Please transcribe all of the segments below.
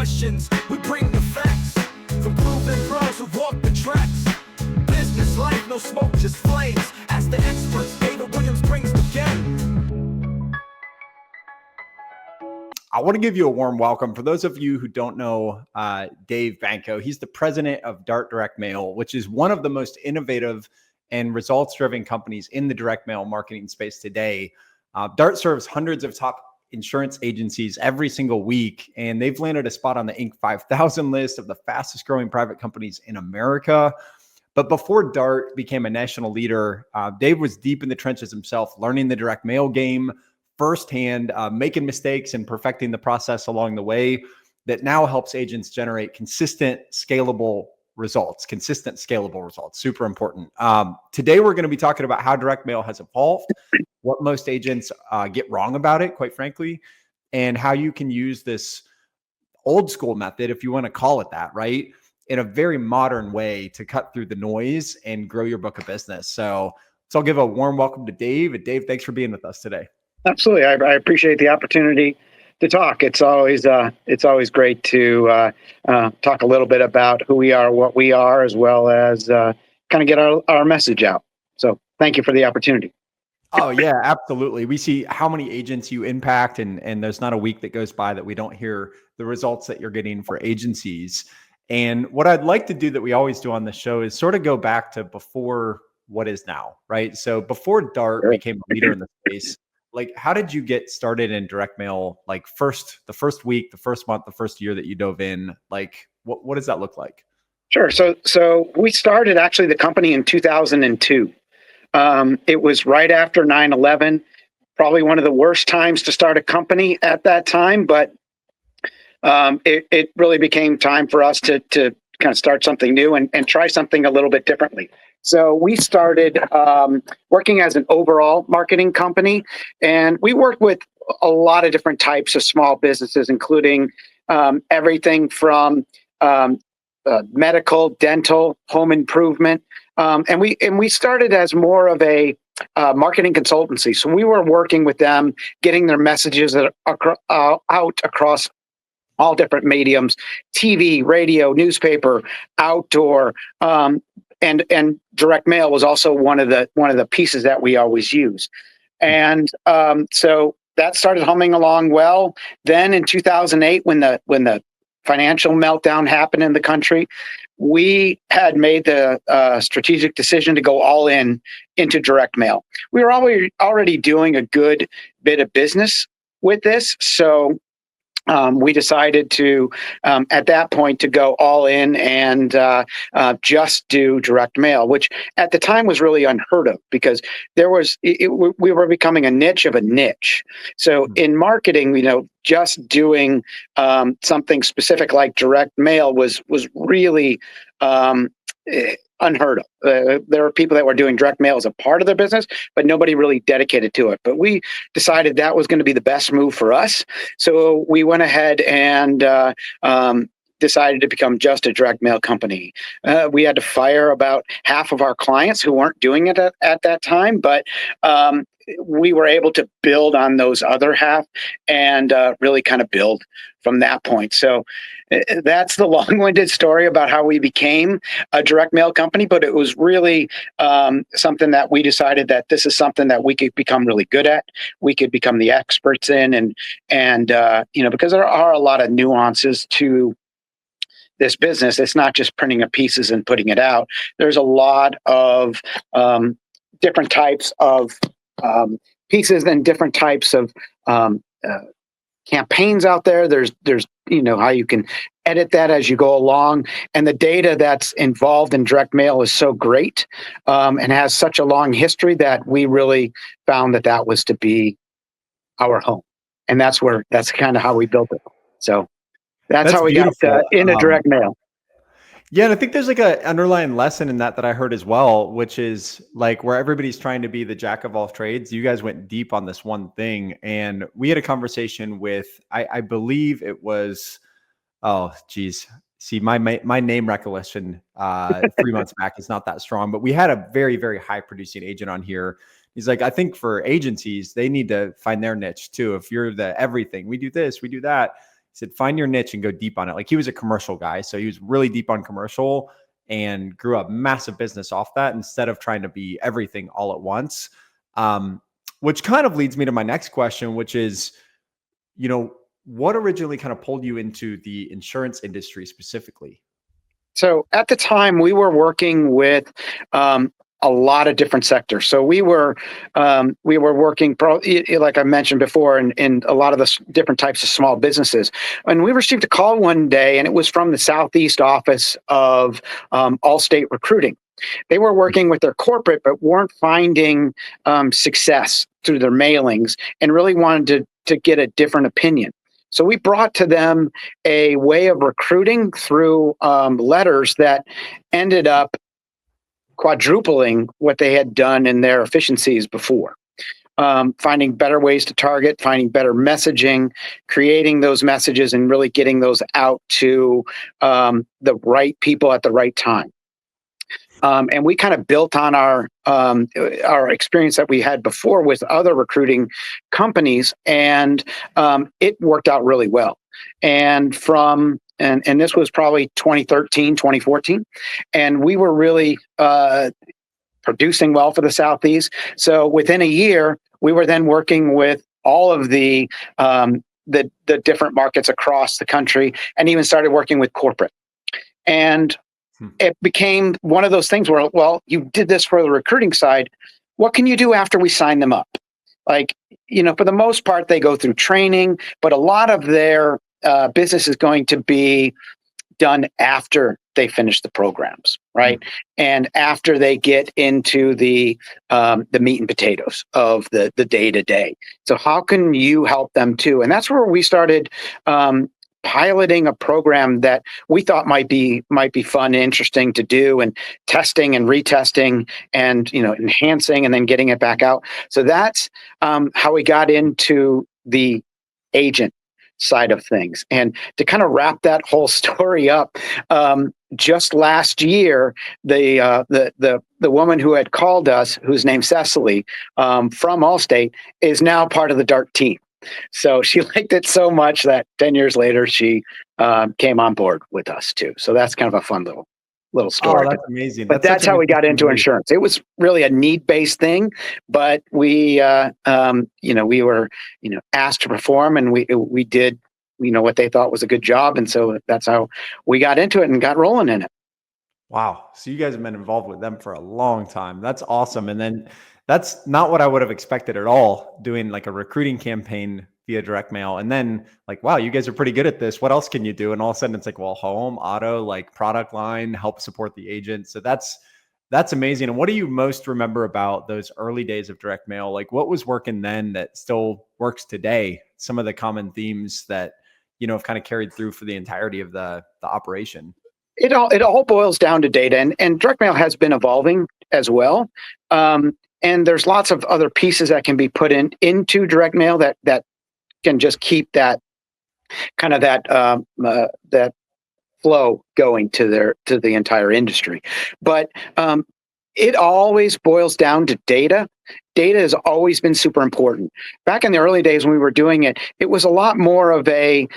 questions, we bring the facts. From proven pros who walk the tracks. Business life, no smoke, just flames. Ask the experts, David Williams brings the game. I want to give you a warm welcome. For those of you who don't know Dave Banko, he's the president of Dart Direct Mail, which is one of the most innovative and results-driven companies in the direct mail marketing space today. Dart serves hundreds of top insurance agencies every single week, and they've landed a spot on the Inc. 5000 list of the fastest growing private companies in America. But before Dart became a national leader, Dave was deep in the trenches himself, learning the direct mail game firsthand, making mistakes and perfecting the process along the way that now helps agents generate consistent, scalable results. Super important. Today, we're going to be talking about how direct mail has evolved, what most agents get wrong about it, quite frankly, and how you can use this old school method, if you want to call it that, right, in a very modern way to cut through the noise and grow your book of business. So I'll give a warm welcome to Dave. And Dave, thanks for being with us today. Absolutely. I appreciate the opportunity to talk. It's always great to talk a little bit about who we are, what we are, as well as kind of get our message out. So thank you for the opportunity. Oh yeah, absolutely. We see how many agents you impact, and there's not a week that goes by that we don't hear the results that you're getting for agencies. And what I'd like to do that we always do on the show is sort of go back to before what is now, right? So before Dart became a leader in the space, like, how did you get started in direct mail? Like the first week, the first month, the first year that you dove in, like what does that look like? Sure. So we started actually the company in 2002. It was right after 9/11, probably one of the worst times to start a company at that time, but it really became time for us to kind of start something new and try something a little bit differently. So we started working as an overall marketing company, and we worked with a lot of different types of small businesses, including everything from medical, dental, home improvement. And we started as more of a marketing consultancy. So we were working with them, getting their messages out across all different mediums: TV, radio, newspaper, outdoor, and direct mail was also one of the pieces that we always use. And so that started humming along well. Then in 2008, when the financial meltdown happened in the country, we had made the strategic decision to go all into direct mail. We were already doing a good bit of business with this, so we decided to, at that point, to go all in and just do direct mail, which at the time was really unheard of because we were becoming a niche of a niche. So in marketing, just doing something specific like direct mail was really unheard of. There were people that were doing direct mail as a part of their business, but nobody really dedicated to it. But we decided that was going to be the best move for us. So we went ahead and decided to become just a direct mail company. We had to fire about half of our clients who weren't doing it at that time, but we were able to build on those other half and really kind of build from that point. So that's the long-winded story about how we became a direct mail company, but it was really something that we decided that this is something that we could become really good at. We could become the experts in, and because there are a lot of nuances to this business. It's not just printing up pieces and putting it out. There's a lot of different types of pieces and different types of campaigns out there. There's how you can edit that as you go along, and the data that's involved in direct mail is so great and has such a long history that we really found that was to be our home, and that's kind of how we built it. So that's how we beautiful. Got into direct mail. Yeah, and I think there's like an underlying lesson in that I heard as well, which is like where everybody's trying to be the jack of all trades. You guys went deep on this one thing, and we had a conversation with, I believe it was, oh geez, see my name recollection 3 months back is not that strong, but we had a very, very high producing agent on here. He's like, I think for agencies, they need to find their niche too. If you're the everything, we do this, we do that. said, find your niche and go deep on it. Like he was a commercial guy. So he was really deep on commercial and grew a massive business off that instead of trying to be everything all at once. Which kind of leads me to my next question, which is, what originally kind of pulled you into the insurance industry specifically? So at the time, we were working with a lot of different sectors. So we were working, like I mentioned before, in a lot of the different types of small businesses. And we received a call one day, and it was from the Southeast office of Allstate Recruiting. They were working with their corporate, but weren't finding success through their mailings, and really wanted to get a different opinion. So we brought to them a way of recruiting through letters that ended up quadrupling what they had done in their efficiencies before. Finding better ways to target, finding better messaging, creating those messages, and really getting those out to the right people at the right time. And we kind of built on our experience that we had before with other recruiting companies, and it worked out really well. And this was probably 2013, 2014, and we were really producing well for the Southeast. So within a year, we were then working with all of the different markets across the country, and even started working with corporate. And it became one of those things where, well, you did this for the recruiting side. What can you do after we sign them up? Like, for the most part, they go through training, but a lot of their business is going to be done after they finish the programs, right? And after they get into the meat and potatoes of the day-to-day. So how can you help them too? And that's where we started piloting a program that we thought might be fun and interesting to do, and testing and retesting and enhancing and then getting it back out. So that's how we got into the agent side of things. And to kind of wrap that whole story up, just last year, the woman who had called us, whose name's Cecily, from Allstate, is now part of the DART team. So she liked it so much that 10 years later, she came on board with us too. So that's kind of a fun little story. Oh, that's amazing. But that's how we got into insurance. It was really a need-based thing, but we were, asked to perform, and we did, what they thought was a good job. And so that's how we got into it and got rolling in it. Wow. So you guys have been involved with them for a long time. That's awesome. And then that's not what I would have expected at all, doing like a recruiting campaign via direct mail. And then like, wow, you guys are pretty good at this. What else can you do? And all of a sudden it's like, well, home, auto, like product line, help support the agent. So that's amazing. And what do you most remember about those early days of direct mail? Like what was working then that still works today? Some of the common themes that, have kind of carried through for the entirety of the operation. It all boils down to data, and direct mail has been evolving as well. And there's lots of other pieces that can be put into direct mail that can just keep that kind of that flow going to the entire industry. But it always boils down to data. Data has always been super important. Back in the early days when we were doing it, it was a lot more of a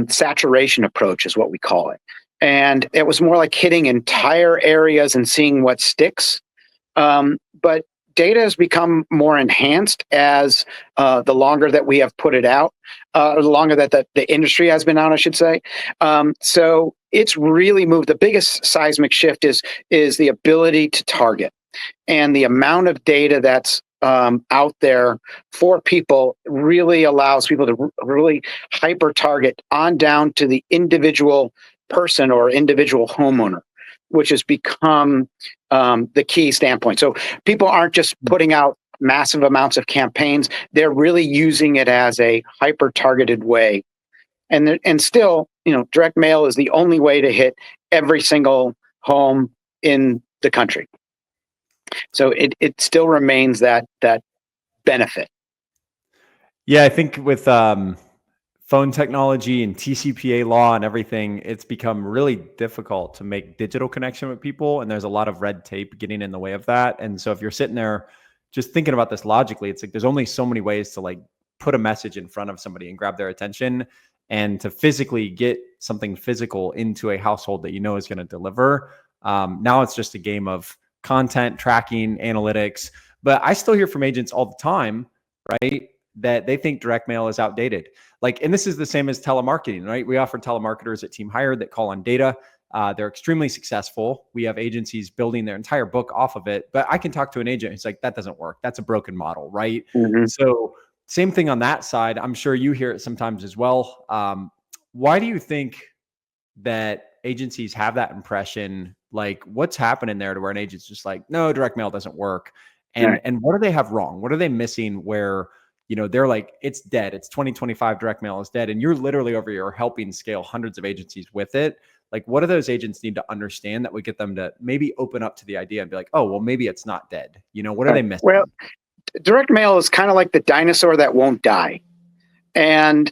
saturation approach, is what we call it. And it was more like hitting entire areas and seeing what sticks. But data has become more enhanced as the longer that we have put it out, or the longer that the industry has been out, I should say. So it's really moved. The biggest seismic shift is the ability to target, and the amount of data that's out there for people really allows people to really hyper target on down to the individual person or individual homeowner, which has become the key standpoint. So people aren't just putting out massive amounts of campaigns; they're really using it as a hyper targeted way. And still, direct mail is the only way to hit every single home in the country. So it still remains that benefit. Yeah, I think with phone technology and TCPA law and everything, it's become really difficult to make digital connection with people. And there's a lot of red tape getting in the way of that. And so if you're sitting there just thinking about this logically, it's like there's only so many ways to like put a message in front of somebody and grab their attention. and to physically get something physical into a household that you know is going to deliver. Now it's just a game of content tracking, analytics. But I still hear from agents all the time, right, that they think direct mail is outdated. Like, and this is the same as telemarketing, right? We offer telemarketers at Team Hire that call on data. They're extremely successful. We have agencies building their entire book off of it. But I can talk to an agent who's like, that doesn't work. That's a broken model, right? Mhm. So same thing on that side. I'm sure you hear it sometimes as well. Why do you think that agencies have that impression? Like, what's happening there to where an agent's just like, no, direct mail doesn't work? And Right. and what do they have wrong? What are they missing where, they're like, it's dead. It's 2025, direct mail is dead. And you're literally over here helping scale hundreds of agencies with it. Like, what do those agents need to understand that would get them to maybe open up to the idea and be like, oh, well, maybe it's not dead. What are they missing? Well, direct mail is kind of like the dinosaur that won't die. And,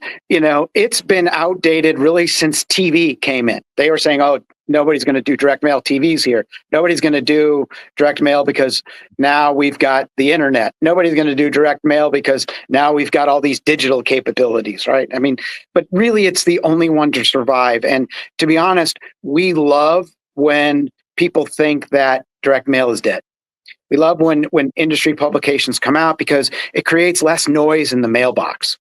it's been outdated really since TV came in. They were saying, oh, nobody's going to do direct mail. TV's here. Nobody's going to do direct mail because now we've got the internet. Nobody's going to do direct mail because now we've got all these digital capabilities, right? I mean, but really it's the only one to survive. And to be honest, we love when people think that direct mail is dead. We love when industry publications come out because it creates less noise in the mailbox.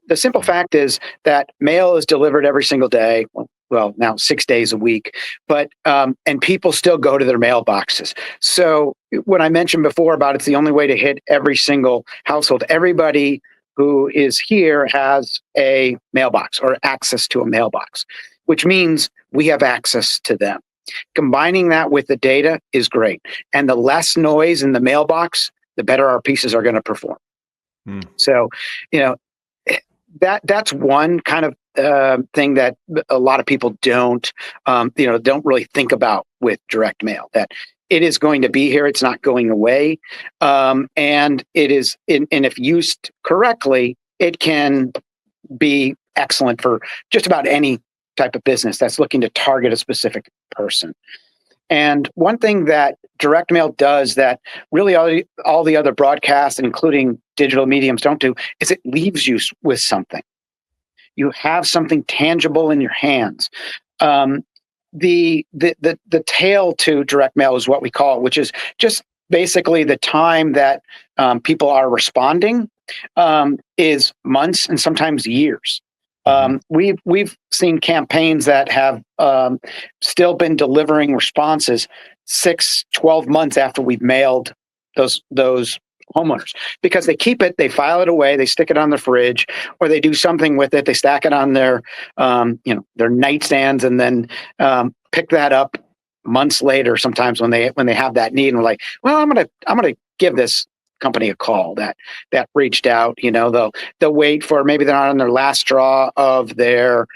The simple fact is that mail is delivered every single day. Well, now 6 days a week, but and people still go to their mailboxes. So when I mentioned before about it's the only way to hit every single household, everybody who is here has a mailbox or access to a mailbox, which means we have access to them. Combining that with the data is great. And the less noise in the mailbox, the better our pieces are going to perform. So, that's one kind of thing that a lot of people don't really think about with direct mail, that it is going to be here. It's not going away. And it is, and if used correctly, it can be excellent for just about any type of business that's looking to target a specific person. And one thing that direct mail does that really all the other broadcasts, including digital mediums, don't do is it leaves you with something. You have something tangible in your hands. The tail to direct mail is what we call it, which is just basically the time that people are responding is months and sometimes years. We've seen campaigns that have still been delivering responses 6-12 months after we've mailed those homeowners, because they keep it, they file it away, they stick it on the fridge, or they do something with it. They stack it on their their nightstands, and then pick that up months later. Sometimes when they have that need, and we're like, well, I'm gonna give this company a call that reached out. They'll wait for, maybe they're not on their last straw of their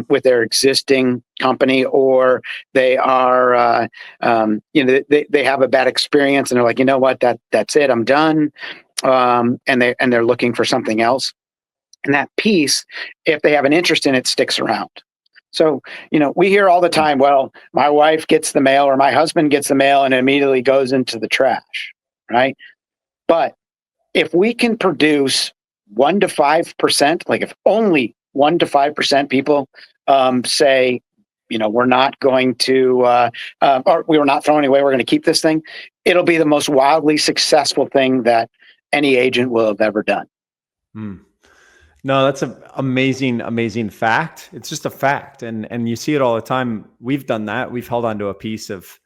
with their existing company, or they are they have a bad experience and they're like, you know what, that's it, I'm done, and they're looking for something else. And that piece, if they have an interest in it, sticks around. So, we hear all the time, well, my wife gets the mail or my husband gets the mail and it immediately goes into the trash, right? But if we can produce 1 to 5%, like if only 1 to 5% people say, we're not going to, or we were not throwing away, we're going to keep this thing, it'll be the most wildly successful thing that any agent will have ever done. No, that's an amazing fact. It's just a fact. And you see it all the time. We've done that. We've held on to a piece of,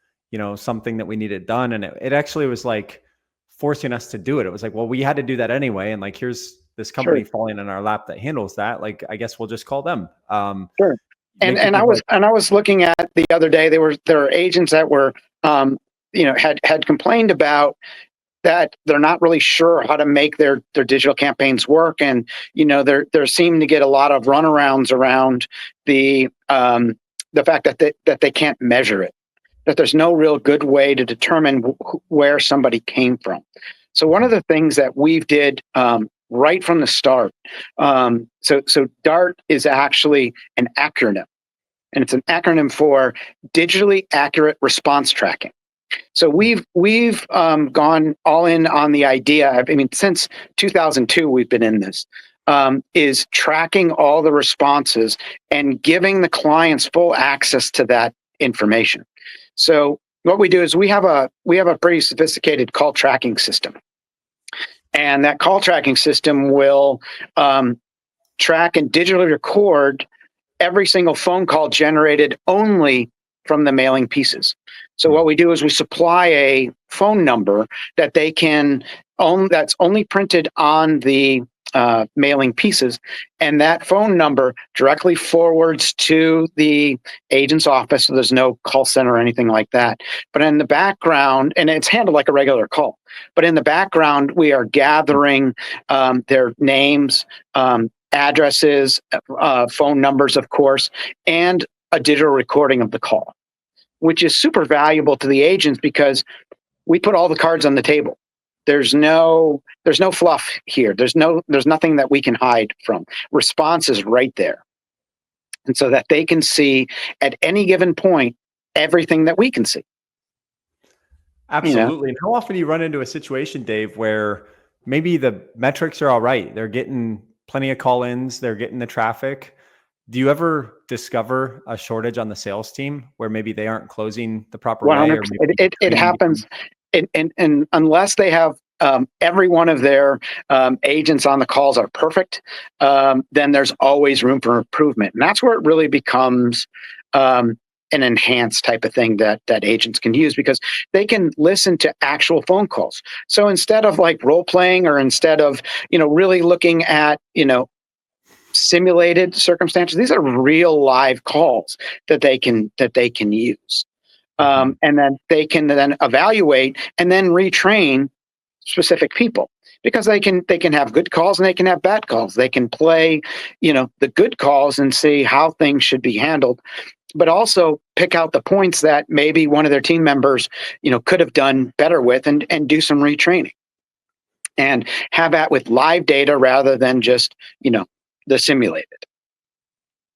something that we needed done. And it actually was like forcing us to do it. It was like, well, we had to do that anyway. And like, here's this company falling in our lap that handles that. Like, I guess we'll just call them. Sure. And I was looking at the other day, there are agents that were, had complained about that they're not really sure how to make their digital campaigns work. And, they're seeming to get a lot of runarounds around the fact that they can't measure it, that there's no real good way to determine where somebody came from. So one of the things that we've did right from the start, so DART is actually an acronym, and it's an acronym for digitally accurate response tracking. So we've gone all in on the idea. I mean, since 2002, we've been in this is tracking all the responses and giving the clients full access to that information. So what we do is we have a pretty sophisticated call tracking system, and that call tracking system will track and digitally record every single phone call generated only from the mailing pieces. So what we do is we supply a phone number that they can own, that's only printed on the mailing pieces, and that phone number directly forwards to the agent's office. So there's no call center or anything like that. But in the background, and it's handled like a regular call, but in the background, we are gathering their names, addresses, phone numbers, of course, and a digital recording of the call, which is super valuable to the agents because we put all the cards on the table. There's no fluff here. There's nothing that we can hide from. Response is right there. And so that they can see at any given point everything that we can see. Absolutely. And how often do you run into a situation, Dave, where maybe the metrics are all right? They're getting plenty of call-ins, they're getting the traffic. Do you ever discover a shortage on the sales team where maybe they aren't closing the proper way? Or it happens. And unless they have every one of their agents on the calls are perfect, then there's always room for improvement. And that's where it really becomes an enhanced type of thing that agents can use, because they can listen to actual phone calls. So instead of like role playing, or instead of, really looking at, simulated circumstances, these are real live calls that they can use. And then they can then evaluate and then retrain specific people, because they can have good calls and they can have bad calls. They can play, the good calls and see how things should be handled, but also pick out the points that maybe one of their team members, could have done better with, and do some retraining, and have that with live data rather than just, the simulated.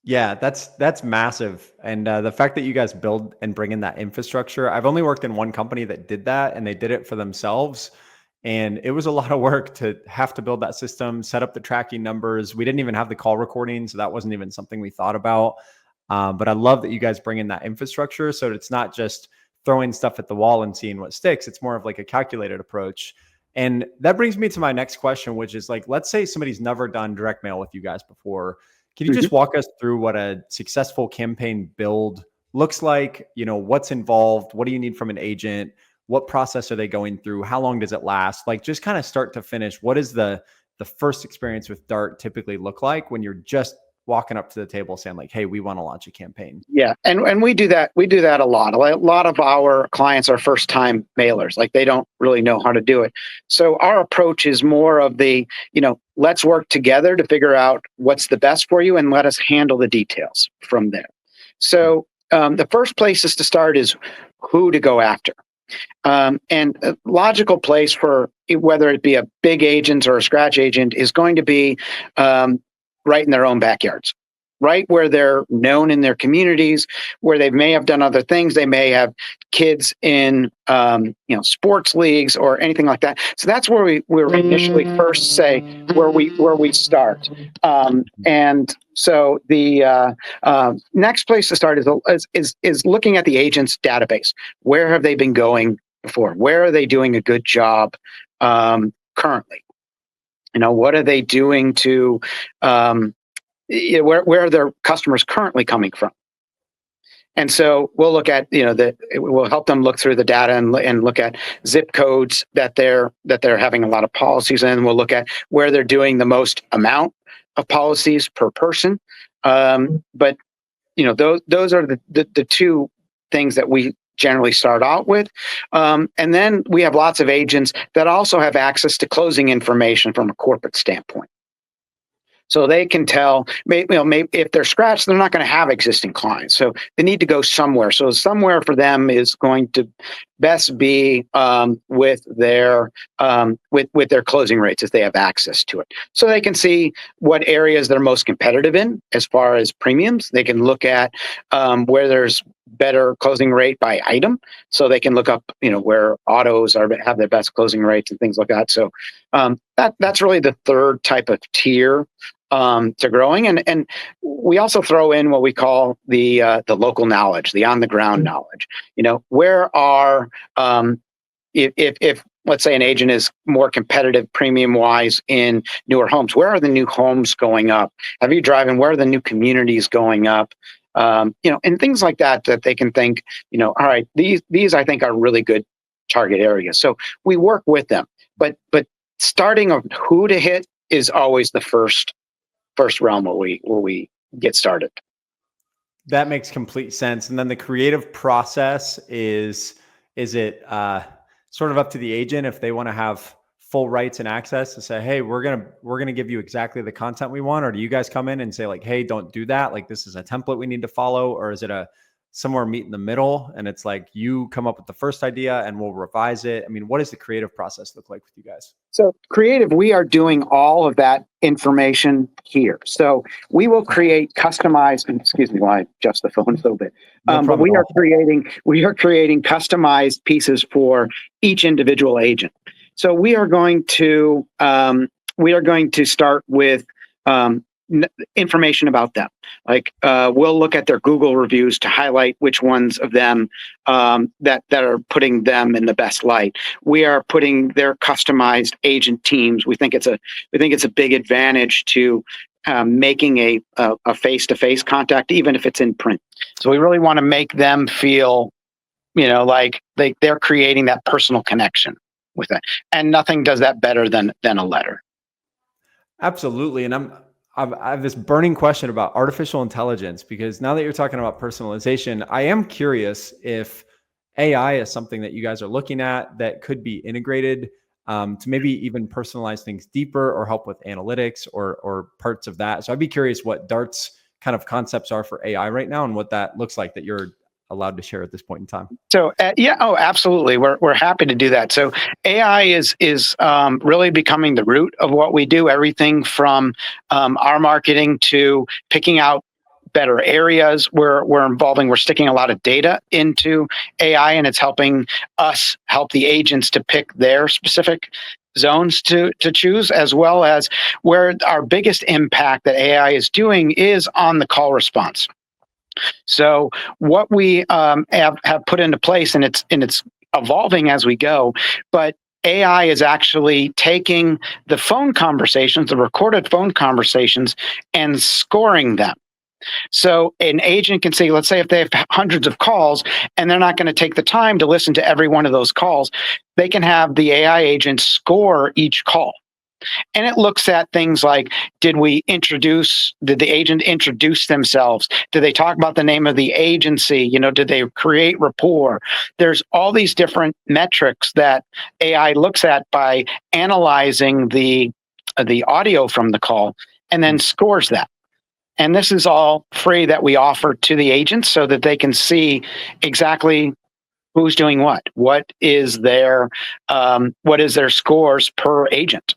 Yeah, that's massive. And the fact that you guys build and bring in that infrastructure, I've only worked in one company that did that, and they did it for themselves. And it was a lot of work to have to build that system, set up the tracking numbers. We didn't even have the call recording, so that wasn't even something we thought about. But I love that you guys bring in that infrastructure, so it's not just throwing stuff at the wall and seeing what sticks. It's more of like a calculated approach. And that brings me to my next question, which is like, let's say somebody's never done direct mail with you guys before. Can you just walk us through what a successful campaign build looks like? What's involved? What do you need from an agent? What process are they going through? How long does it last? Like, just kind of start to finish. What is the first experience with Dart typically look like when you're just walking up to the table saying like, hey, we want to launch a campaign? Yeah. And we do that. We do that a lot. A lot of our clients are first time mailers. Like, they don't really know how to do it. So our approach is more of the, let's work together to figure out what's the best for you, and let us handle the details from there. So the first places to start is who to go after. And a logical place for whether it be a big agent or a scratch agent is going to be right in their own backyards, right where they're known in their communities, where they may have done other things. They may have kids in sports leagues or anything like that. So that's where we're initially first say where we start. And so the next place to start is looking at the agent's database. Where have they been going before? Where are they doing a good job currently? What are they doing to where are their customers currently coming from? And so we'll look at, we'll help them look through the data and look at zip codes that they're having a lot of policies in. We'll look at where they're doing the most amount of policies per person. But those are the two things that we generally start out with. And then we have lots of agents that also have access to closing information from a corporate standpoint. So they can tell, maybe if they're scratched, they're not going to have existing clients. So they need to go somewhere. So somewhere for them is going to best be with their with their closing rates if they have access to it. So they can see what areas they're most competitive in as far as premiums. They can look at where there's better closing rate by item. So they can look up, where autos have their best closing rates and things like that. So that's really the third type of tier to growing, and we also throw in what we call the local knowledge, the on the ground knowledge. Where are if let's say an agent is more competitive premium wise in newer homes, where are the new homes going up? Have you driving? Where are the new communities going up? And things like that they can think, all right, these I think are really good target areas. So we work with them, but starting of who to hit is always the first realm where we get started. That makes complete sense. And then the creative process is it sort of up to the agent if they want to have full rights and access to say, hey, we're gonna give you exactly the content we want, or do you guys come in and say like, hey, don't do that, like this is a template we need to follow, or is it somewhere meet in the middle and it's like you come up with the first idea and we'll revise it? I mean, what does the creative process look like with you guys? So creative, we are doing all of that information here. So we will create customized, excuse me while I adjust the phone a little bit. But we are creating customized pieces for each individual agent. So we are going to start with information about them. Like we'll look at their Google reviews to highlight which ones of them that are putting them in the best light. We are putting their customized agent teams. We think it's a big advantage to making a face-to-face contact, even if it's in print. So we really want to make them feel, like they're creating that personal connection with it, and nothing does that better than a letter. Absolutely, and I have this burning question about artificial intelligence, because now that you're talking about personalization, I am curious if AI is something that you guys are looking at that could be integrated to maybe even personalize things deeper or help with analytics or parts of that. So I'd be curious what Dart's kind of concepts are for AI right now and what that looks like that you're allowed to share at this point in time. So absolutely, we're happy to do that. So AI is really becoming the root of what we do. Everything from our marketing to picking out better areas we're sticking a lot of data into AI, and it's helping us help the agents to pick their specific zones to choose, as well as where our biggest impact that AI is doing is on the call response. So what we have put into place, and it's evolving as we go, but AI is actually taking the phone conversations, the recorded phone conversations, and scoring them. So an agent can say, let's say if they have hundreds of calls and they're not going to take the time to listen to every one of those calls, they can have the AI agent score each call. And it looks at things like, did the agent introduce themselves? Did they talk about the name of the agency? Did they create rapport? There's all these different metrics that AI looks at by analyzing the audio from the call and then scores that. And this is all free that we offer to the agents so that they can see exactly who's doing what is their scores per agent.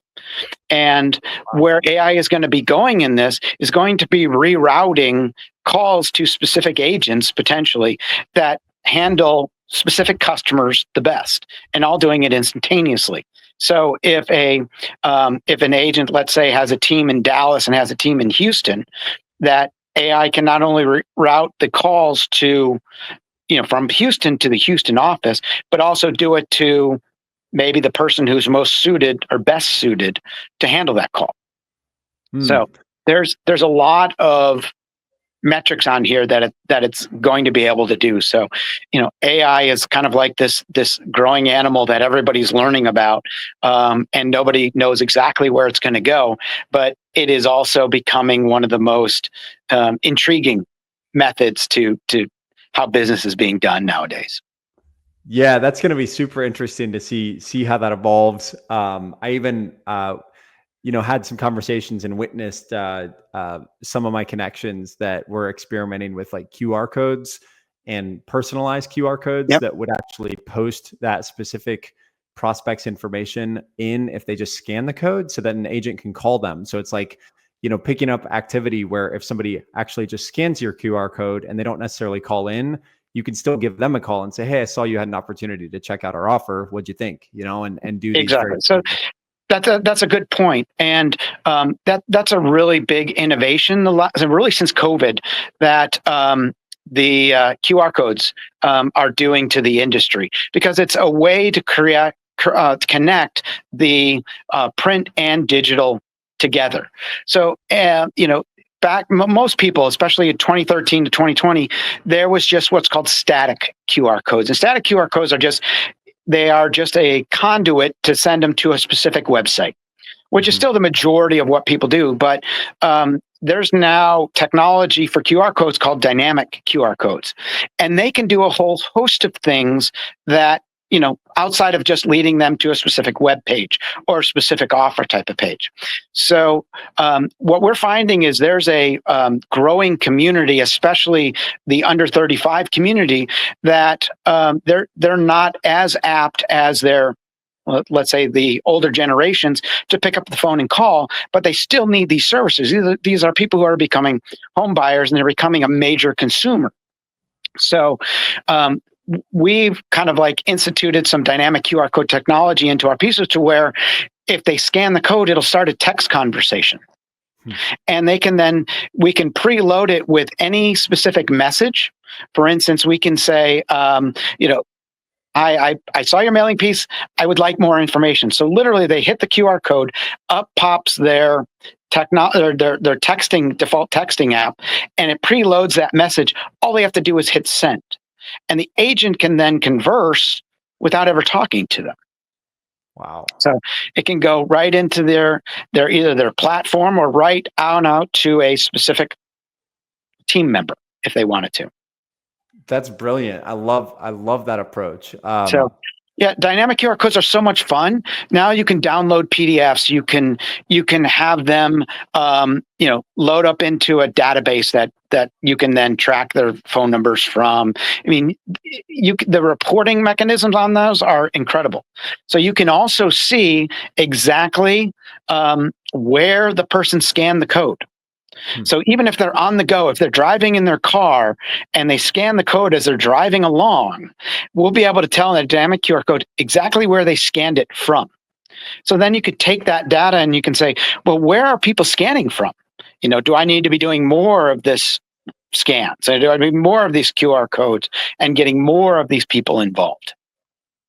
And where AI is going to be going in this is going to be rerouting calls to specific agents potentially that handle specific customers the best, and all doing it instantaneously. So if an agent, let's say, has a team in Dallas and has a team in Houston, that AI can not only route the calls to, from Houston to the Houston office, but also do it to maybe the person who's most suited or best suited to handle that call. So there's a lot of metrics on here that it's going to be able to do. So, AI is kind of like this growing animal that everybody's learning about, and nobody knows exactly where it's going to go. But it is also becoming one of the most intriguing methods to how business is being done nowadays. Yeah, that's going to be super interesting to see how that evolves. I even had some conversations and witnessed some of my connections that were experimenting with like QR codes and personalized QR codes Yep. that would actually post that specific prospect's information in if they just scan the code so that an agent can call them. So it's like, picking up activity where if somebody actually just scans your QR code and they don't necessarily call in, you can still give them a call and say, hey, I saw you had an opportunity to check out our offer. What'd you think? And do these Exactly. So that's a good point. And that's a really big innovation, really since COVID, that the QR codes are doing to the industry, because it's a way to connect the print and digital together. So, most people, especially in 2013 to 2020, there was just what's called static QR codes. And static QR codes are just a conduit to send them to a specific website, which is still the majority of what people do. But there's now technology for QR codes called dynamic QR codes. And they can do a whole host of things that, outside of just leading them to a specific web page or a specific offer type of page. So what we're finding is there's a growing community, especially the under 35 community, that they're not as apt as their, let's say, the older generations to pick up the phone and call, but they still need these services. These are people who are becoming home buyers, and they're becoming a major consumer. So we've kind of like instituted some dynamic QR code technology into our pieces to where if they scan the code, it'll start a text conversation. And we can preload it with any specific message. For instance, we can say, I saw your mailing piece. I would like more information. So literally they hit the QR code, up pops their texting, default texting app, and it preloads that message. All they have to do is hit send. And the agent can then converse without ever talking to them. Wow. So it can go right into their either their platform or right out to a specific team member if they wanted to. That's brilliant. I love that approach. Yeah, dynamic QR codes are so much fun. Now you can download PDFs. You can have them, load up into a database that you can then track their phone numbers from. I mean, the reporting mechanisms on those are incredible. So you can also see exactly where the person scanned the code. So even if they're on the go, if they're driving in their car and they scan the code as they're driving along, we'll be able to tell in a dynamic QR code exactly where they scanned it from. So then you could take that data and you can say, well, where are people scanning from? Do I need to be doing more of this scan? So do I need more of these QR codes and getting more of these people involved?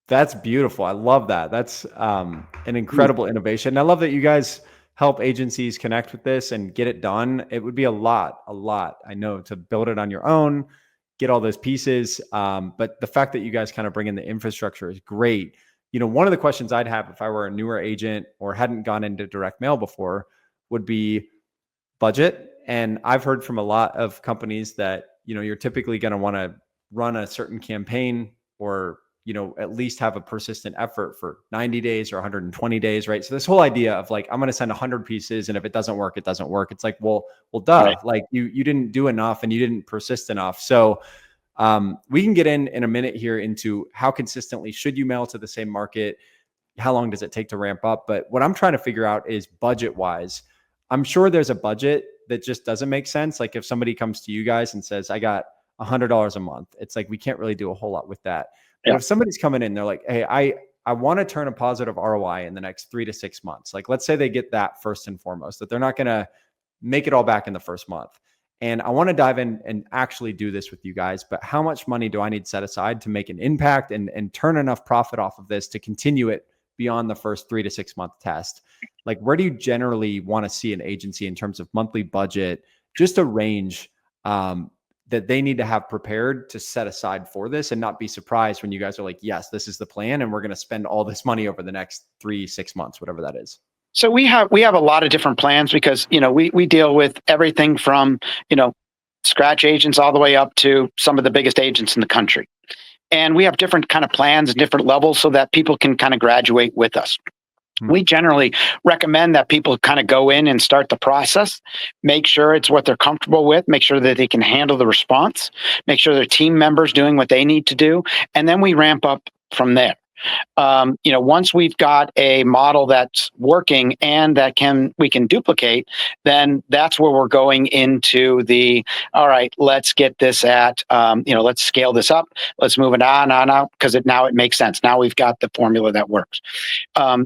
That's beautiful. I love that. That's an incredible innovation. I love that you guys help agencies connect with this and get it done. It would be a lot, I know, to build it on your own, get all those pieces. But the fact that you guys kind of bring in the infrastructure is great. One of the questions I'd have if I were a newer agent or hadn't gone into direct mail before would be budget. And I've heard from a lot of companies that, you're typically going to want to run a certain campaign or at least have a persistent effort for 90 days or 120 days, right? So this whole idea of like, I'm going to send 100 pieces, and if it doesn't work, it doesn't work. It's like, well, duh, right. Like you didn't do enough and you didn't persist enough. So we can get in a minute here into how consistently should you mail to the same market? How long does it take to ramp up? But what I'm trying to figure out is budget wise. I'm sure there's a budget that just doesn't make sense. Like if somebody comes to you guys and says, I got $100 a month, it's like, we can't really do a whole lot with that. But if somebody's coming in, they're like, hey, I want to turn a positive ROI in the next 3 to 6 months. Like, let's say they get that first and foremost, that they're not going to make it all back in the first month. And I want to dive in and actually do this with you guys. But how much money do I need set aside to make an impact and turn enough profit off of this to continue it beyond the first 3 to 6 month test? Like, where do you generally want to see an agency in terms of monthly budget, just a range that they need to have prepared to set aside for this and not be surprised when you guys are like, yes, this is the plan and we're going to spend all this money over the next 3-6 months, whatever that is? So we have a lot of different plans because, we deal with everything from, scratch agents all the way up to some of the biggest agents in the country. And we have different kind of plans and different levels so that people can kind of graduate with us. We generally recommend that people kind of go in and start the process, make sure it's what they're comfortable with, make sure that they can handle the response, make sure their team members doing what they need to do, and then we ramp up from there. Once we've got a model that's working and that we can duplicate, then that's where we're going into all right, let's get this let's scale this up. Let's move it on, because now it makes sense. Now we've got the formula that works.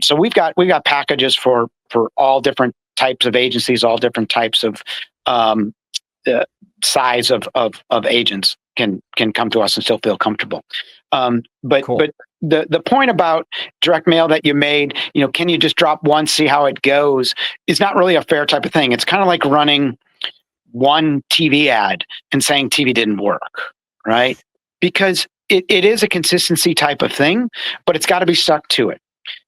So we've got packages for all different types of agencies, all different types of the size of agents can come to us and still feel comfortable. But Cool. but the point about direct mail that you made, can you just drop one, see how it goes, is not really a fair type of thing. It's kind of like running one TV ad and saying TV didn't work, right? Because it is a consistency type of thing, but it's got to be stuck to it.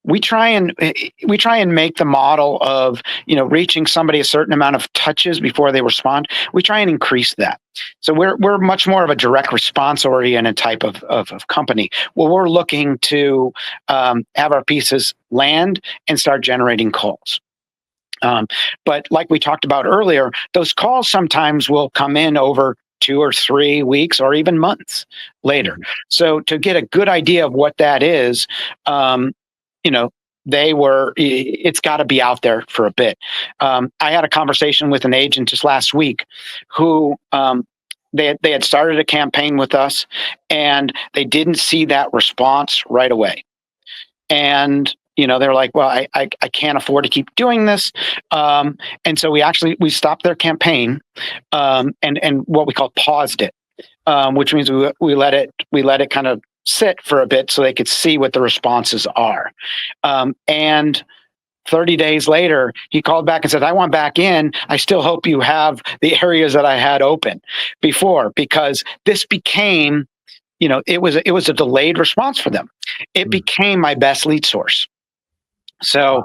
We try and make the model of reaching somebody a certain amount of touches before they respond. We try and increase that. So we're much more of a direct response oriented type of company, where we're looking to have our pieces land and start generating calls. But like we talked about earlier, those calls sometimes will come in over 2 or 3 weeks or even months later. So to get a good idea of what that is, it's got to be out there for a bit. I had a conversation with an agent just last week who they had started a campaign with us, and they didn't see that response right away. And they're like, well, I can't afford to keep doing this. And so we stopped their campaign, and what we call paused it, which means we let it kind of sit for a bit so they could see what the responses are. And 30 days later, he called back and said, I want back in. I still hope you have the areas that I had open before, because this became, it was a delayed response for them. It became my best lead source. So,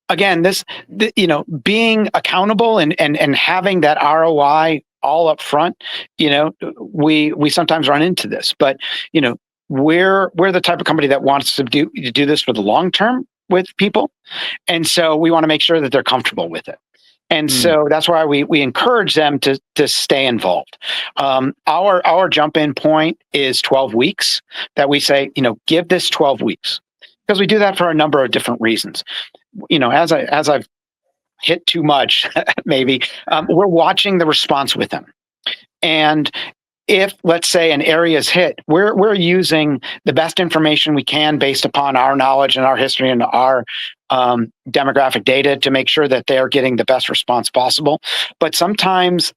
again, being accountable and having that ROI all up front, we sometimes run into this, but, we're the type of company that wants to do this for the long term with people. And so we want to make sure that they're comfortable with it. And so that's why we encourage them to stay involved. Our jump in point is 12 weeks that we say, give this 12 weeks, because we do that for a number of different reasons. As I've hit too much, maybe, we're watching the response with them. And if, let's say, an area is hit, we're using the best information we can based upon our knowledge and our history and our demographic data to make sure that they're getting the best response possible. But sometimes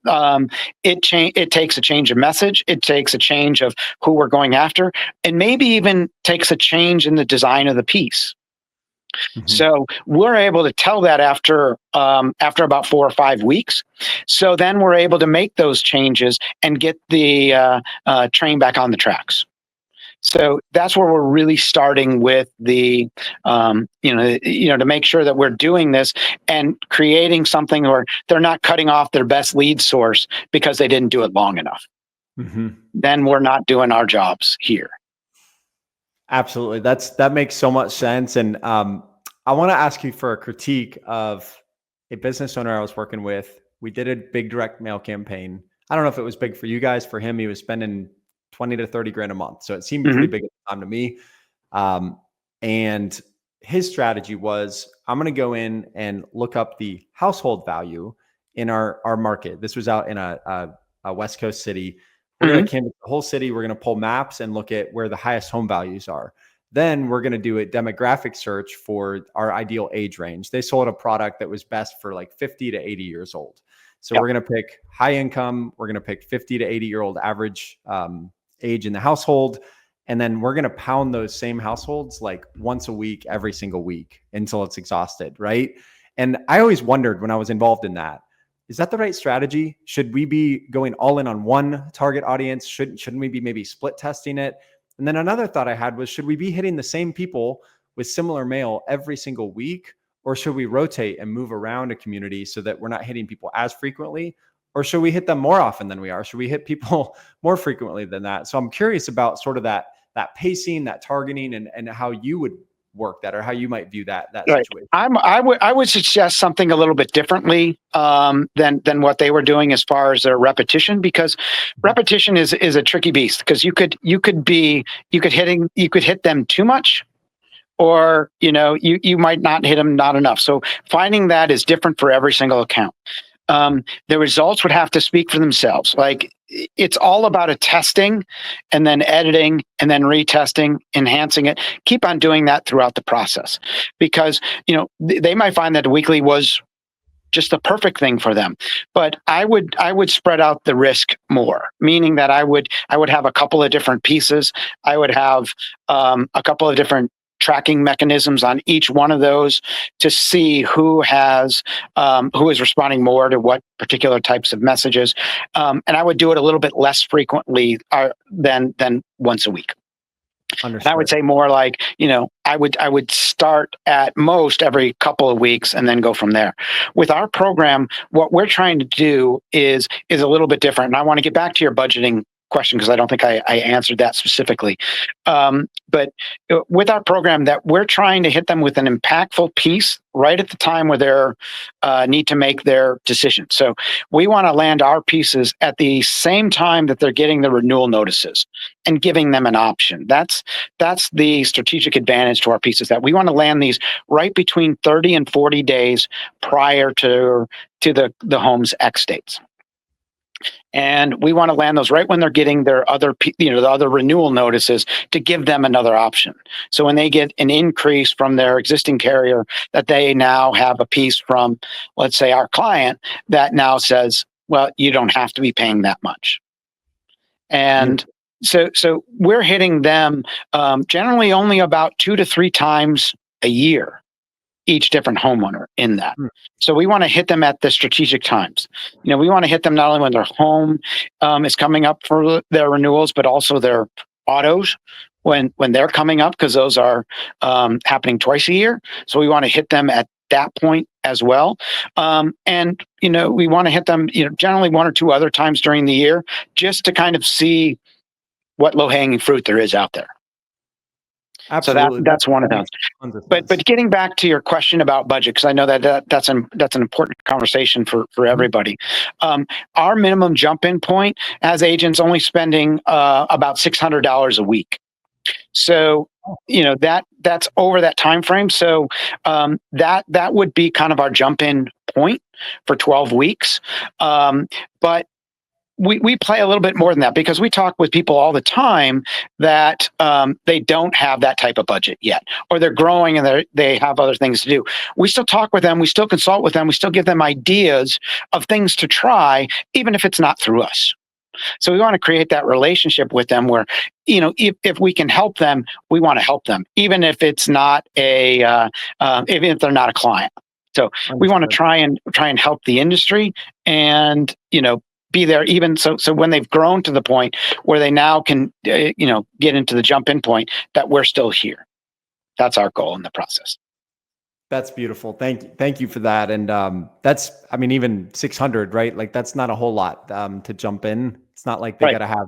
it takes a change of message, it takes a change of who we're going after, and maybe even takes a change in the design of the piece. So we're able to tell that after about 4 or 5 weeks. So then we're able to make those changes and get the train back on the tracks. So that's where we're really starting with to make sure that we're doing this and creating something where they're not cutting off their best lead source because they didn't do it long enough. Then we're not doing our jobs here. Absolutely. That makes so much sense. And I want to ask you for a critique of a business owner I was working with. We did a big direct mail campaign. I don't know if it was big for you guys. For him, he was spending 20 to 30 grand a month. So it seemed pretty big at the time to me. And his strategy was, I'm going to go in and look up the household value in our market. This was out in a West Coast city. We're going to canvass the whole city. We're going to pull maps and look at where the highest home values are. Then we're going to do a demographic search for our ideal age range. They sold a product that was best for like 50 to 80 years old. So we're going to pick high income. We're going to pick 50 to 80-year-old average age in the household. And then we're going to pound those same households like once a week, every single week until it's exhausted, right? And I always wondered when I was involved in that, is that the right strategy? Should we be going all in on one target audience? Shouldn't we be maybe split testing it? And then another thought I had was, should we be hitting the same people with similar mail every single week? Or should we rotate and move around a community so that we're not hitting people as frequently? Or should we hit them more often than we are? Should we hit people more frequently than that? So I'm curious about sort of that pacing, that targeting, and how you would work that, or how you might view that Right. situation. I would suggest something a little bit differently than what they were doing as far as their repetition, because repetition is a tricky beast, because you could hit them too much, or you might not hit them not enough. So finding that is different for every single account. The results would have to speak for themselves. Like, it's all about a testing and then editing and then retesting, enhancing it. Keep on doing that throughout the process, because they might find that the weekly was just the perfect thing for them. But I would spread out the risk more, meaning that I would have a couple of different pieces. I would have a couple of different tracking mechanisms on each one of those to see who is responding more to what particular types of messages. And I would do it a little bit less frequently than once a week. And I would say more like, I would start at most every couple of weeks and then go from there. With our program, what we're trying to do is a little bit different. And I want to get back to your budgeting question, because I don't think I answered that specifically. But with our program, that we're trying to hit them with an impactful piece right at the time where they need to make their decision. So we want to land our pieces at the same time that they're getting the renewal notices and giving them an option. That's the strategic advantage to our pieces, that we want to land these right between 30 and 40 days prior to the home's X dates. And we want to land those right when they're getting their the other renewal notices, to give them another option. So when they get an increase from their existing carrier, that they now have a piece from, let's say, our client that now says, well, you don't have to be paying that much. And so we're hitting them generally only about 2 to 3 times a year, each different homeowner in that. So we want to hit them at the strategic times. We want to hit them not only when their home is coming up for their renewals, but also their autos when they're coming up, because those are happening twice a year. So we want to hit them at that point as well. And we want to hit them generally 1 or 2 other times during the year, just to kind of see what low-hanging fruit there is out there. Absolutely. So that's one of those. But getting back to your question about budget, because I know that's an important conversation for everybody. Our minimum jump-in point as agents only spending about $600 a week. So that's over that time frame. So that would be kind of our jump-in point for 12 weeks. But we play a little bit more than that, because we talk with people all the time that they don't have that type of budget yet, or they're growing and they have other things to do. We still talk with them. We still consult with them. We still give them ideas of things to try, even if it's not through us. So we want to create that relationship with them where, if we can help them, we want to help them, even if it's not even if they're not a client. So we want to try and help the industry, and be there even so when they've grown to the point where they now can get into the jump-in point, that we're still here. That's our goal in the process. That's beautiful. Thank you for that. And that's, even 600, right? Like, that's not a whole lot to jump in. It's not like they got to have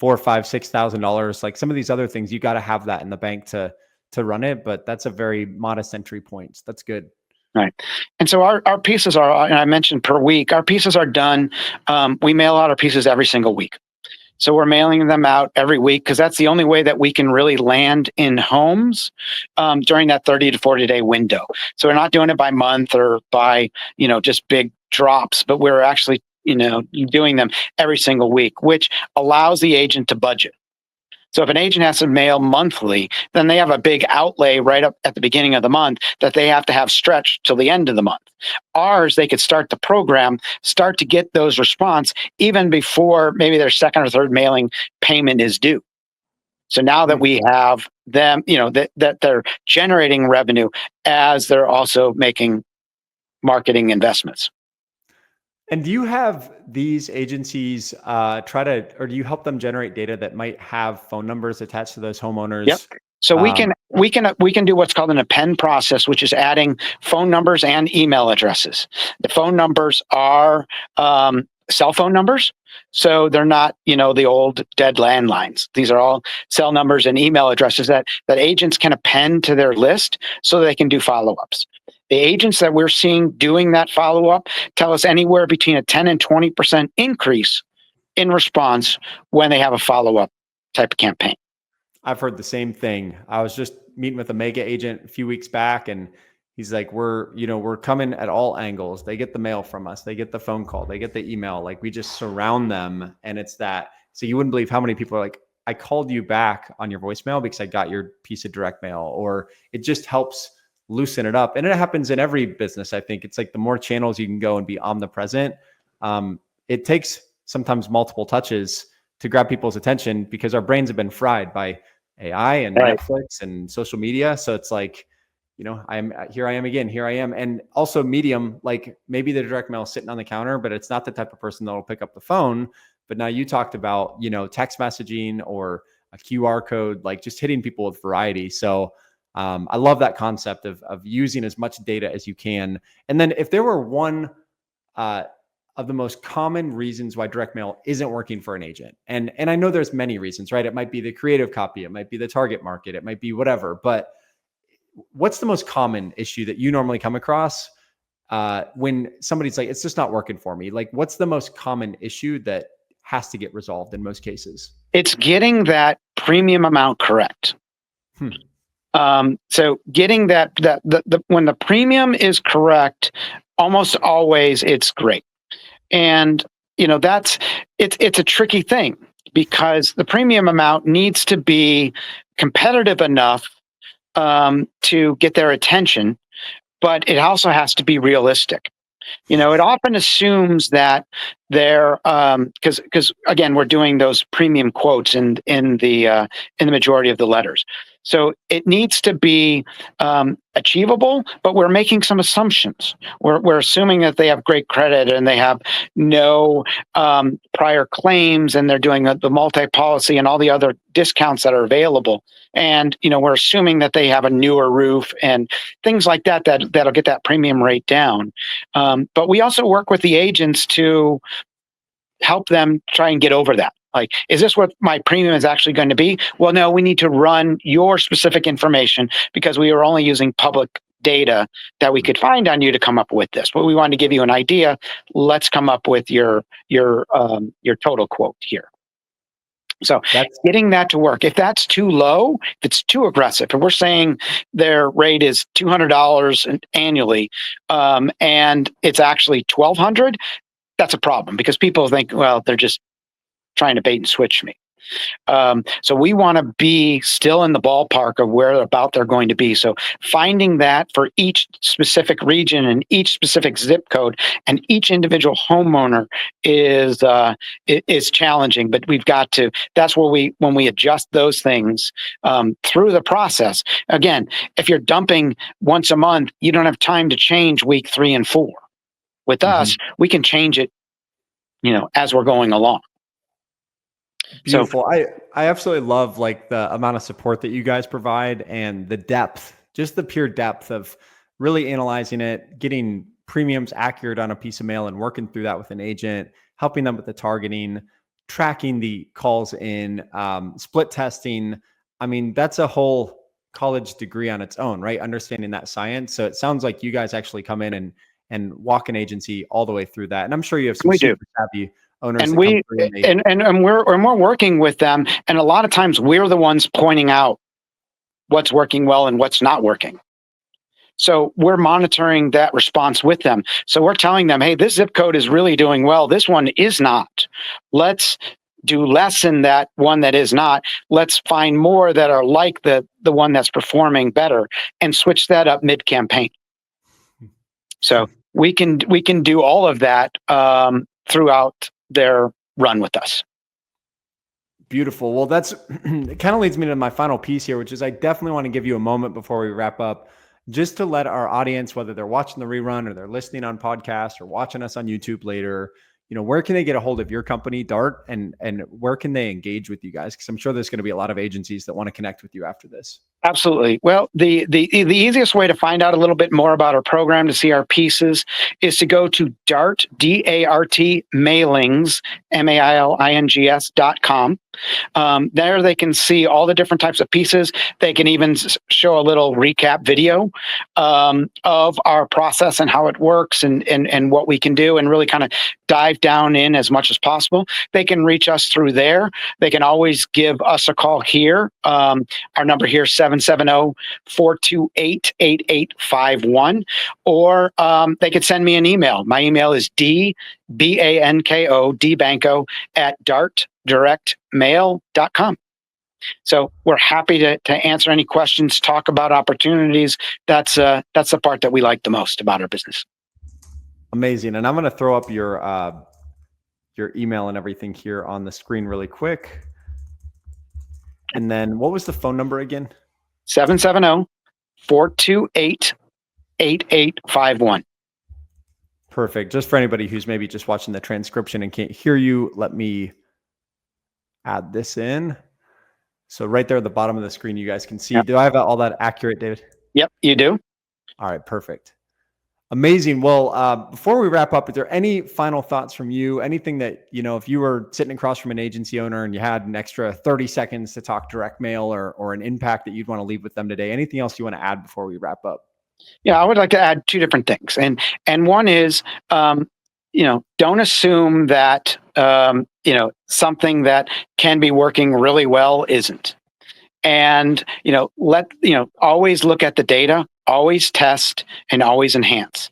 $4,000, $5,000, $6,000. Like some of these other things, you got to have that in the bank to run it. But that's a very modest entry point. So that's good. Right. And so our pieces are, and I mentioned per week, our pieces are done. We mail out our pieces every single week. So we're mailing them out every week, because that's the only way that we can really land in homes during that 30 to 40 day window. So we're not doing it by month or by, just big drops, but we're actually, doing them every single week, which allows the agent to budget. So if an agent has to mail monthly, then they have a big outlay right up at the beginning of the month that they have to have stretched till the end of the month. Ours, they could start the program, start to get those response even before maybe their second or third mailing payment is due. So now that we have them, that they're generating revenue as they're also making marketing investments. And do you have these agencies or do you help them generate data that might have phone numbers attached to those homeowners? Yep. So we can do what's called an append process, which is adding phone numbers and email addresses. The phone numbers are cell phone numbers. So they're not, the old dead landlines. These are all cell numbers and email addresses that agents can append to their list so they can do follow-ups. The agents that we're seeing doing that follow-up tell us anywhere between a 10 and 20% increase in response when they have a follow-up type of campaign. I've heard the same thing. I was just meeting with a mega agent a few weeks back, and he's like, we're coming at all angles. They get the mail from us. They get the phone call. They get the email. Like, we just surround them. And it's that. So you wouldn't believe how many people are like, I called you back on your voicemail because I got your piece of direct mail, or it just helps loosen it up. And it happens in every business. I think it's like the more channels you can go and be omnipresent. It takes sometimes multiple touches to grab people's attention because our brains have been fried by AI and Netflix and social media. So it's like, here I am again, here I am. And also medium, like maybe the direct mail is sitting on the counter, but it's not the type of person that will pick up the phone. But now you talked about, text messaging or a QR code, like just hitting people with variety. So I love that concept of using as much data as you can. And then if there were one of the most common reasons why direct mail isn't working for an agent, and I know there's many reasons, right? It might be the creative copy, it might be the target market, it might be whatever, but what's the most common issue that you normally come across when somebody's like, it's just not working for me? Like, what's the most common issue that has to get resolved in most cases? It's getting that premium amount correct. So getting that when the premium is correct, almost always it's great. And it's a tricky thing because the premium amount needs to be competitive enough to get their attention, but it also has to be realistic. It often assumes that they're because again, we're doing those premium quotes in the majority of the letters. So it needs to be achievable, but we're making some assumptions. We're assuming that they have great credit and they have no prior claims, and they're doing the multi-policy and all the other discounts that are available. And we're assuming that they have a newer roof and things like that'll get that premium rate down. But we also work with the agents to help them try and get over that. Like, is this what my premium is actually going to be? Well, no, we need to run your specific information because we are only using public data that we could find on you to come up with this. But we wanted to give you an idea. Let's come up with your total quote here. So that's getting that to work. If that's too low, if it's too aggressive, if we're saying their rate is $200 annually, and it's actually $1,200, that's a problem because people think, well, they're just trying to bait and switch me. So we want to be still in the ballpark of where about they're going to be. So finding that for each specific region and each specific zip code and each individual homeowner is challenging. But we've got to. That's where when we adjust those things through the process. Again, if you're dumping once a month, you don't have time to change week 3 and 4. With us, we can change it, as we're going along. Beautiful. So, I absolutely love like the amount of support that you guys provide and the depth, just the pure depth of really analyzing it, getting premiums accurate on a piece of mail and working through that with an agent, helping them with the targeting, tracking the calls in, split testing. I mean, that's a whole college degree on its own, right? Understanding that science. So it sounds like you guys actually come in and walk an agency all the way through that. And I'm sure you have some super savvy owners. And we're working with them. And a lot of times we're the ones pointing out what's working well and what's not working. So we're monitoring that response with them. So we're telling them, hey, this zip code is really doing well. This one is not. Let's do less in that one that is not. Let's find more that are like the one that's performing better and switch that up mid-campaign. So we can do all of that throughout their run with us. Beautiful. Well, it kind of leads me to my final piece here, which is I definitely want to give you a moment before we wrap up, just to let our audience, whether they're watching the rerun or they're listening on podcast or watching us on YouTube later, where can they get a hold of your company, Dart, and where can they engage with you guys? Because I'm sure there's going to be a lot of agencies that want to connect with you after this. Absolutely. Well, the easiest way to find out a little bit more about our program, to see our pieces, is to go to DART, DART mailings, MAILINGS.com. There they can see all the different types of pieces. They can even show a little recap video of our process and how it works and what we can do, and really kind of dive down in as much as possible. They can reach us through there. They can always give us a call here. Our number here is 770-428-8851, or they could send me an email. My email is dbanko at dartdirectmail.com. So we're happy to answer any questions, talk about opportunities. That's the part that we like the most about our business. Amazing. And I'm going to throw up your email and everything here on the screen really quick. And then what was the phone number again? 770-428-8851. Perfect. Just for anybody who's maybe just watching the transcription and can't hear you, let me add this in. So right there at the bottom of the screen, you guys can see. Yep. Do I have all that accurate, David? Yep, you do. All right, perfect. Amazing. Well, before we wrap up, is there any final thoughts from you? Anything that, if you were sitting across from an agency owner and you had an extra 30 seconds to talk direct mail or an impact that you'd want to leave with them today, anything else you want to add before we wrap up? Yeah, I would like to add two different things. And one is, don't assume that, something that can be working really well isn't. And, always look at the data, always test, and always enhance,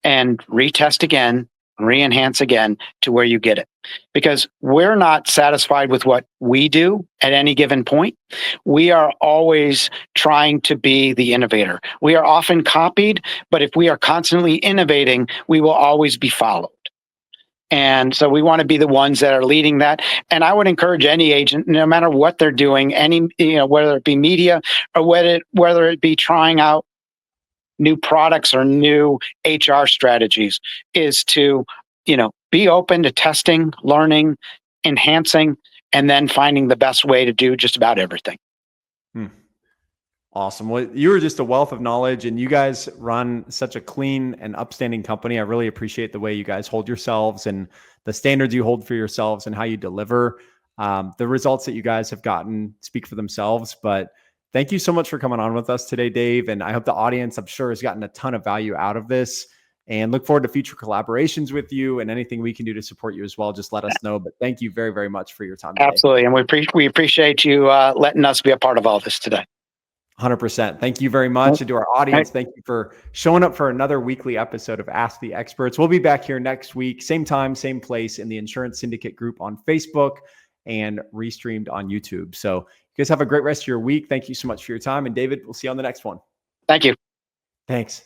and retest again, re-enhance again to where you get it. Because we're not satisfied with what we do at any given point. We are always trying to be the innovator. We are often copied, but if we are constantly innovating, we will always be followed. And so we want to be the ones that are leading that. And I would encourage any agent, no matter what they're doing, whether it be media or whether it be trying out new products or new HR strategies, is to, be open to testing, learning, enhancing, and then finding the best way to do just about everything. Awesome. Well, you are just a wealth of knowledge, and you guys run such a clean and upstanding company. I really appreciate the way you guys hold yourselves and the standards you hold for yourselves and how you deliver. The results that you guys have gotten speak for themselves, but thank you so much for coming on with us today, Dave. And I hope the audience, I'm sure, has gotten a ton of value out of this, and look forward to future collaborations with you, and anything we can do to support you as well, just let us know. But thank you very, very much for your time today. Absolutely. And we appreciate you letting us be a part of all this today. 100%. Thank you very much. And to our audience, thank you for showing up for another weekly episode of Ask the Experts. We'll be back here next week, same time, same place, in the Insurance Syndicate group on Facebook and restreamed on YouTube. So you guys have a great rest of your week. Thank you so much for your time. And David, we'll see you on the next one. Thank you. Thanks.